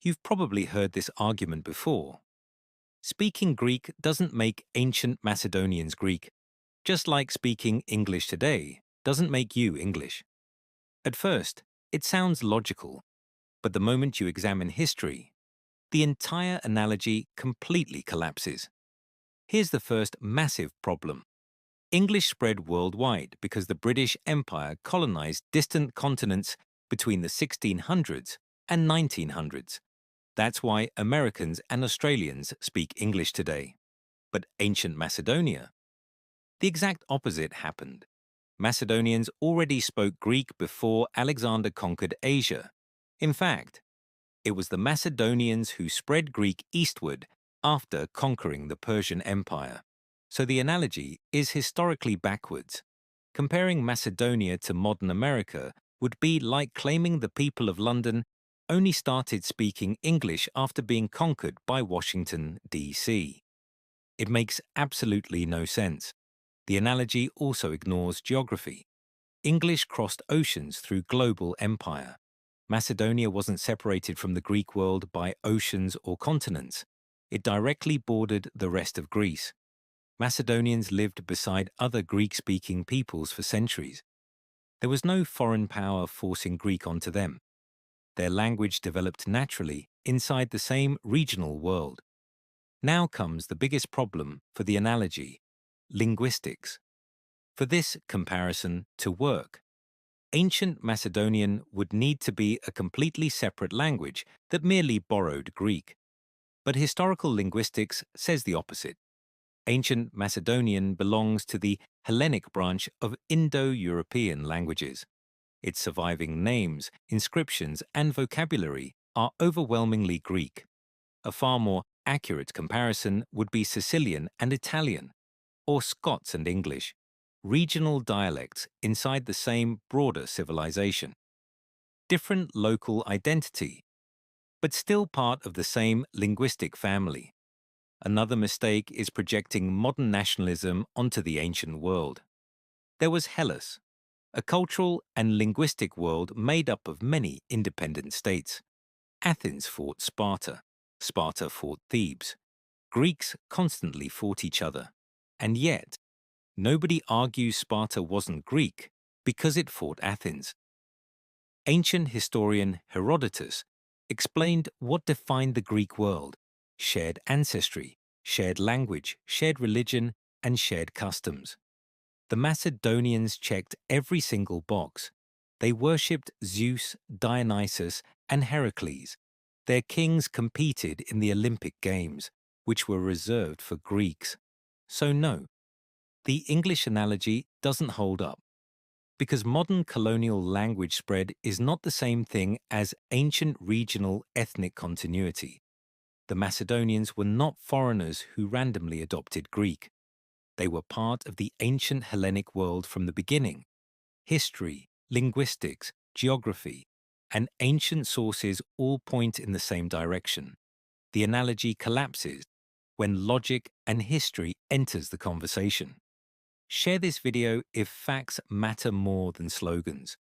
You've probably heard this argument before. Speaking Greek doesn't make ancient Macedonians Greek, just like speaking English today doesn't make you English. At first, it sounds logical, but the moment you examine history, the entire analogy completely collapses. Here's the first massive problem. English spread worldwide because the British Empire colonized distant continents between the 1600s and 1900s. That's why Americans and Australians speak English today. But ancient Macedonia? The exact opposite happened. Macedonians already spoke Greek before Alexander conquered Asia. In fact, it was the Macedonians who spread Greek eastward after conquering the Persian Empire. So the analogy is historically backwards. Comparing Macedonia to modern America would be like claiming the people of London only started speaking English after being conquered by Washington, D.C. It makes absolutely no sense. The analogy also ignores geography. English crossed oceans through global empire. Macedonia wasn't separated from the Greek world by oceans or continents. It directly bordered the rest of Greece. Macedonians lived beside other Greek-speaking peoples for centuries. There was no foreign power forcing Greek onto them. Their language developed naturally inside the same regional world. Now comes the biggest problem for the analogy: linguistics. For this comparison to work, ancient Macedonian would need to be a completely separate language that merely borrowed Greek. But historical linguistics says the opposite. Ancient Macedonian belongs to the Hellenic branch of Indo-European languages. Its surviving names, inscriptions, and vocabulary are overwhelmingly Greek. A far more accurate comparison would be Sicilian and Italian, or Scots and English, regional dialects inside the same broader civilization. Different local identity, but still part of the same linguistic family. Another mistake is projecting modern nationalism onto the ancient world. There was Hellas, a cultural and linguistic world made up of many independent states. Athens fought Sparta. Sparta fought Thebes. Greeks constantly fought each other. And yet, nobody argues Sparta wasn't Greek because it fought Athens. Ancient historian Herodotus explained what defined the Greek world: shared ancestry, shared language, shared religion, and shared customs. The Macedonians checked every single box. They worshipped Zeus, Dionysus, and Heracles. Their kings competed in the Olympic Games, which were reserved for Greeks. So no, the English analogy doesn't hold up, because modern colonial language spread is not the same thing as ancient regional ethnic continuity. The Macedonians were not foreigners who randomly adopted Greek. They were part of the ancient Hellenic world from the beginning. History, linguistics, geography, and ancient sources all point in the same direction. The analogy collapses when logic and history enters the conversation. Share this video if facts matter more than slogans.